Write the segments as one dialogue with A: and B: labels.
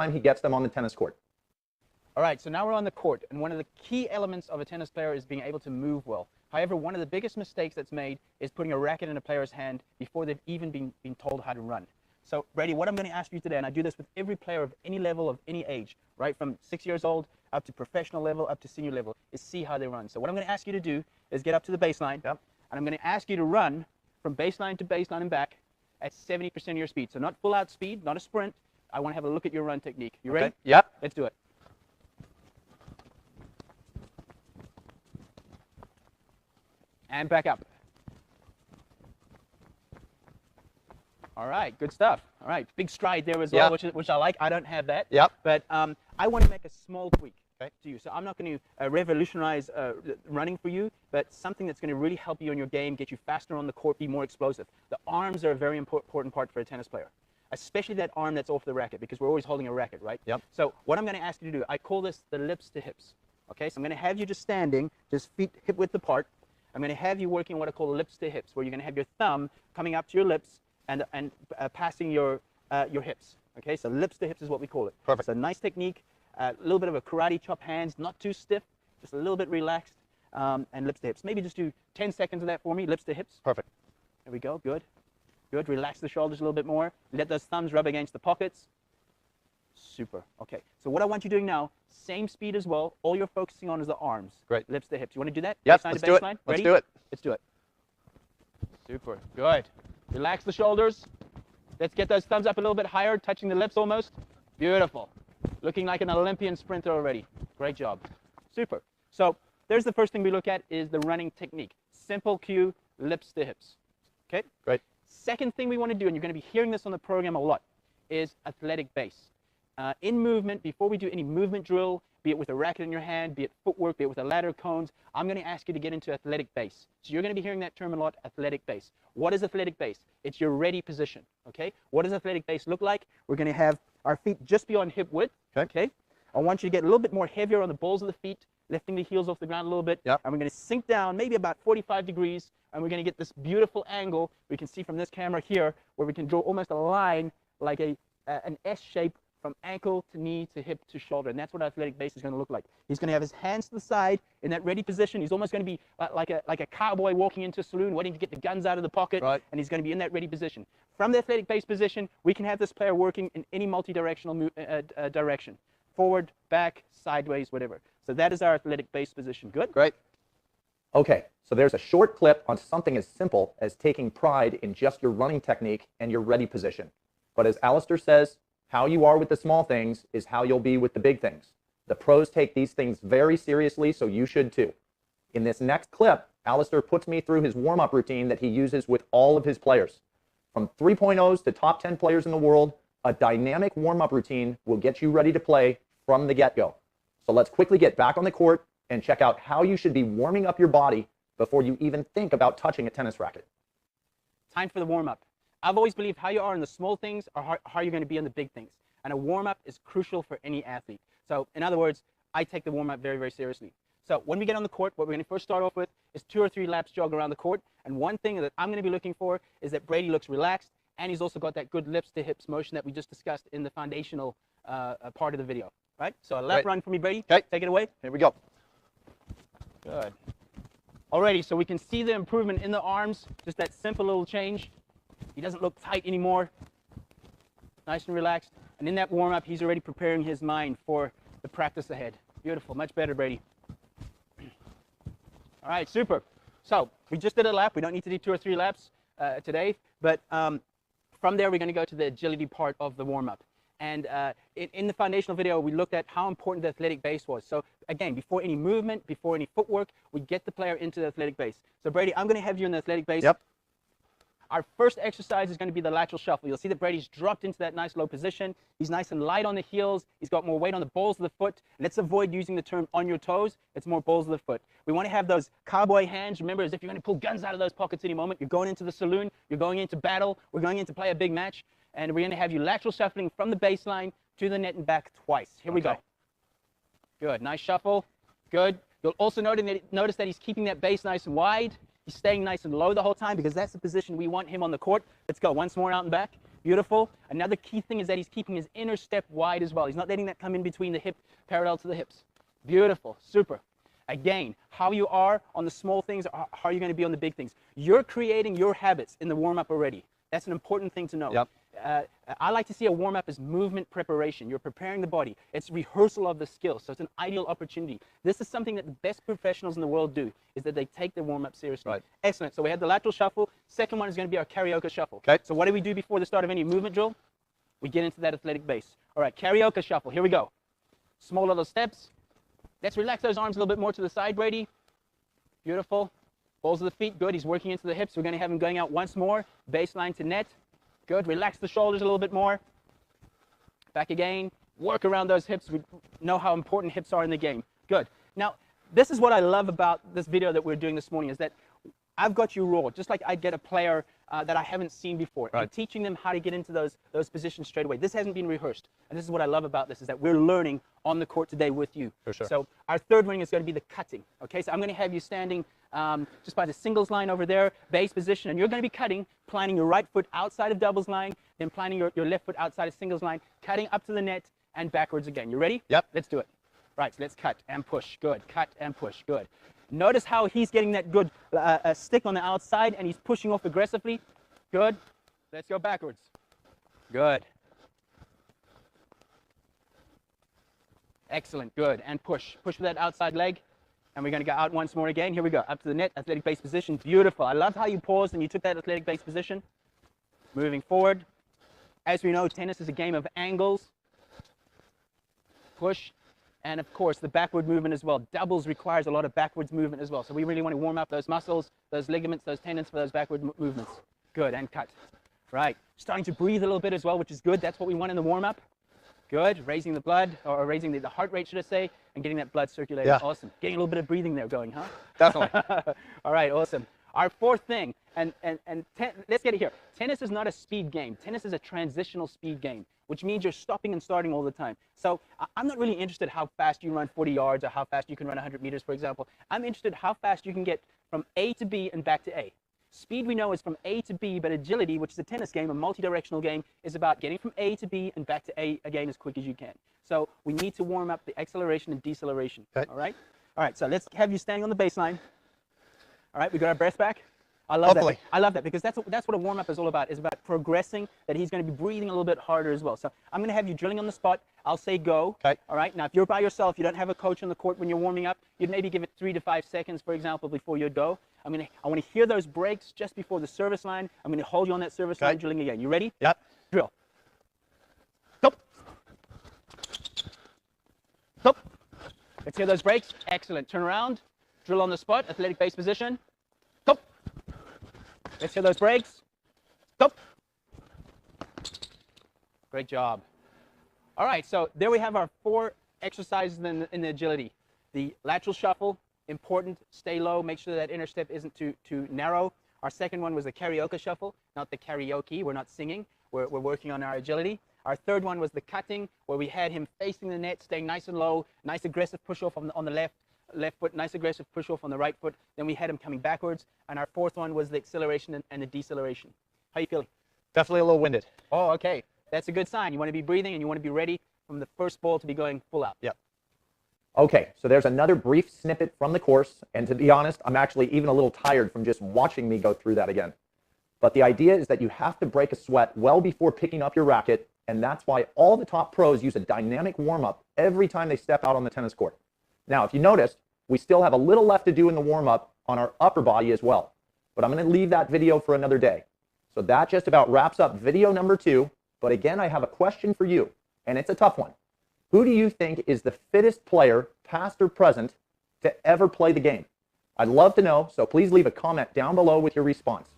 A: time he gets them on the tennis court.
B: All right, so now we're on the court, and one of the key elements of a tennis player is being able to move well. However, one of the biggest mistakes that's made is putting a racket in a player's hand before they've even been told how to run. So, Brady, what I'm going to ask you today, and I do this with every player of any level, of any age, right, from 6 years old up to professional level, up to senior level, is see how they run. So what I'm going to ask you to do is get up to the baseline, and I'm going to ask you to run from baseline to baseline and back at 70% of your speed. So not full out speed, not a sprint. I want to have a look at your run technique. You ready?
A: Yep.
B: Let's do it. And back up. All right, good stuff. All right, big stride there as well, which I like. I don't have that.
A: Yep.
B: But I want to make a small tweak
A: to
B: you. So I'm not going to revolutionize running for you, but something that's going to really help you in your game, get you faster on the court, be more explosive. The arms are a very important part for a tennis player, especially that arm that's off the racket, because we're always holding a racket, right?
A: Yep.
B: So what I'm going to ask you to do, I call this the lips to hips. Okay, so I'm going to have you just standing, just feet hip width apart. I'm going to have you working what I call lips to hips, where you're going to have your thumb coming up to your lips and passing your hips. Okay, so lips to hips is what we call it.
A: Perfect.
B: So nice technique, a little bit of a karate chop hands, not too stiff, just a little bit relaxed, and lips to hips. Maybe just do 10 seconds of that for me, lips to hips.
A: Perfect.
B: There we go, good. Good, relax the shoulders a little bit more. Let those thumbs rub against the pockets. Super, okay. So what I want you doing now, same speed as well. All you're focusing on is the arms.
A: Great.
B: Lips to hips. You want to do that?
A: Yes,
B: Baseline
A: let's
B: to
A: do it.
B: baseline?
A: Let's
B: Ready?
A: do it.
B: Let's do it. Super, good. Relax the shoulders. Let's get those thumbs up a little bit higher, touching the lips almost. Beautiful. Looking like an Olympian sprinter already. Great job. Super. So there's the first thing we look at is the running technique. Simple cue, lips to hips. Okay?
A: Great.
B: Second thing we want to do, and you're going to be hearing this on the program a lot, is athletic base. In movement, before we do any movement drill, be it with a racket in your hand, be it footwork, be it with a ladder, cones, I'm going to ask you to get into athletic base. So you're going to be hearing that term a lot, athletic base. What is athletic base? It's your ready position, okay? What does athletic base look like? We're going to have our feet just beyond hip width, okay? I want you to get a little bit more heavier on the balls of the feet, lifting the heels off the ground a little bit.
A: Yep.
B: And we're going to sink down maybe about 45 degrees, and we're going to get this beautiful angle we can see from this camera here, where we can draw almost a line like an S shape from ankle to knee to hip to shoulder, and that's what athletic base is going to look like. He's going to have his hands to the side in that ready position. He's almost going to be like a cowboy walking into a saloon, waiting to get the guns out of the pocket, and he's going to be in that ready position. From the athletic base position, we can have this player working in any multi-directional direction, forward, back, sideways, whatever. So that is our athletic base position. Good?
A: Great. Okay, so there's a short clip on something as simple as taking pride in just your running technique and your ready position. But as Alistair says, how you are with the small things is how you'll be with the big things. The pros take these things very seriously, so you should too. In this next clip, Alistair puts me through his warm-up routine that he uses with all of his players. From 3.0s to top 10 players in the world, a dynamic warm-up routine will get you ready to play from the get-go. So let's quickly get back on the court and check out how you should be warming up your body before you even think about touching a tennis racket.
B: Time for the warm-up. I've always believed how you are in the small things are how you're going to be in the big things. And a warm-up is crucial for any athlete. So in other words, I take the warm-up very, very seriously. So when we get on the court, what we're going to first start off with is 2 or 3 laps jog around the court. And one thing that I'm going to be looking for is that Brady looks relaxed, and he's also got that good lips to hips motion that we just discussed in the foundational part of the video. Right? So a lap run for me, Brady.
A: Okay.
B: Take it away.
A: Here we go.
B: Good. Alrighty, so we can see the improvement in the arms, just that simple little change. He doesn't look tight anymore. Nice and relaxed. And in that warm-up, he's already preparing his mind for the practice ahead. Beautiful. Much better, Brady. All right, super. So we just did a lap. We don't need to do 2 or 3 laps today. But from there, we're going to go to the agility part of the warm-up. And in the foundational video, we looked at how important the athletic base was. So again, before any movement, before any footwork, we get the player into the athletic base. So Brady, I'm going to have you in the athletic base.
A: Yep.
B: Our first exercise is going to be the lateral shuffle. You'll see that Brady's dropped into that nice low position. He's nice and light on the heels. He's got more weight on the balls of the foot. Let's avoid using the term on your toes. It's more balls of the foot. We want to have those cowboy hands. Remember, as if you're going to pull guns out of those pockets any moment. You're going into the saloon. You're going into battle. We're going in to play a big match. And we're going to have you lateral shuffling from the baseline to the net and back twice. Here we go. Good. Nice shuffle. Good. You'll also notice that he's keeping that base nice and wide. He's staying nice and low the whole time because that's the position we want him on the court. Let's go. Once more out and back. Beautiful. Another key thing is that he's keeping his inner step wide as well. He's not letting that come in between the hip, parallel to the hips. Beautiful. Super. Again, how you are on the small things, how are you going to be on the big things? You're creating your habits in the warm-up already. That's an important thing to know.
A: Yep.
B: I like to see a warm-up as movement preparation. You're preparing the body. It's rehearsal of the skills, so it's an ideal opportunity. This is something that the best professionals in the world do, is that they take their warm-up seriously.
A: Right.
B: Excellent. So we had the lateral shuffle. Second one is going to be our karaoke shuffle.
A: Okay.
B: So what do we do before the start of any movement drill? We get into that athletic base. All right, karaoke shuffle. Here we go. Small little steps. Let's relax those arms a little bit more to the side, Brady. Beautiful. Balls of the feet. Good. He's working into the hips. We're going to have him going out once more. Baseline to net. Good. Relax the shoulders a little bit more. Back again. Work around those hips. We know how important hips are in the game. Good. Now, this is what I love about this video that we're doing this morning, is that I've got you raw, just like I'd get a player that I haven't seen before.
A: Right.
B: And teaching them how to get into those positions straight away. This hasn't been rehearsed. And this is what I love about this, is that we're learning on the court today with you.
A: For sure.
B: So our third one is going to be the cutting. Okay, so I'm going to have you standing just by the singles line over there, base position, and you're going to be cutting, planting your right foot outside of doubles line, then planting your left foot outside of singles line, cutting up to the net and backwards again. You ready?
A: Yep.
B: Let's do it. Right, so let's cut and push. Good. Cut and push. Good. Notice how he's getting that good stick on the outside and he's pushing off aggressively. Good. Let's go backwards. Good. Excellent. Good. And push. Push with that outside leg. And we're going to go out once more again. Here we go. Up to the net. Athletic base position. Beautiful. I love how you paused and you took that athletic base position. Moving forward. As we know, tennis is a game of angles. Push. And of course, the backward movement as well. Doubles requires a lot of backwards movement as well. So we really want to warm up those muscles, those ligaments, those tendons for those backward movements. Good, and cut. Right, starting to breathe a little bit as well, which is good. That's what we want in the warm-up. Good, raising the blood, or raising the heart rate, should I say, and getting that blood circulating.
A: Yeah.
B: Awesome. Getting a little bit of breathing there going, huh?
A: Definitely.
B: All right, awesome. Our fourth thing, let's get it here. Tennis is not a speed game. Tennis is a transitional speed game, which means you're stopping and starting all the time. So I'm not really interested how fast you run 40 yards or how fast you can run 100 meters, for example. I'm interested how fast you can get from A to B and back to A. Speed, we know, is from A to B, but agility, which is a tennis game, a multi-directional game, is about getting from A to B and back to A again as quick as you can. So we need to warm up the acceleration and deceleration.
A: Okay.
B: All right? All right, so let's have you standing on the baseline. All right, we got our breath back. I love
A: Hopefully.
B: that. I love that because that's what a warm-up is all about. It's about progressing, that he's going to be breathing a little bit harder as well. So I'm going to have you drilling on the spot. I'll say go.
A: Okay.
B: All right. Now, if you're by yourself, you don't have a coach on the court when you're warming up, you'd maybe give it 3 to 5 seconds, for example, before you go. I want to hear those breaks just before the service line. I'm going to hold you on that service line, drilling again. You ready?
A: Yep.
B: Drill. Stop. Stop. Let's hear those breaks. Excellent. Turn around. Drill on the spot. Athletic base position. Stop. Let's hear those breaks. Stop. Great job. All right, so there we have our 4 exercises in the agility. The lateral shuffle, important, stay low, make sure that inner step isn't too narrow. Our second one was the karaoke shuffle, not the karaoke, we're not singing, we're working on our agility. Our third one was the cutting, where we had him facing the net, staying nice and low, nice aggressive push off on the left foot, nice aggressive push off on the right foot. Then we had him coming backwards. And our fourth one was the acceleration and the deceleration. How are you feeling?
A: Definitely a little winded.
B: Oh, okay. That's a good sign. You want to be breathing and you want to be ready from the first ball to be going full out.
A: Yep. Okay, so there's another brief snippet from the course. And to be honest, I'm actually even a little tired from just watching me go through that again. But the idea is that you have to break a sweat well before picking up your racket. And that's why all the top pros use a dynamic warm-up every time they step out on the tennis court. Now, if you noticed, we still have a little left to do in the warm-up on our upper body as well. But I'm going to leave that video for another day. So that just about wraps up video number 2. But again, I have a question for you, and it's a tough one. Who do you think is the fittest player, past or present, to ever play the game? I'd love to know, so please leave a comment down below with your response.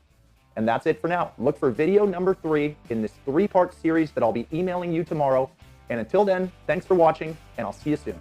A: And that's it for now. Look for video number 3 in this 3-part series that I'll be emailing you tomorrow. And until then, thanks for watching, and I'll see you soon.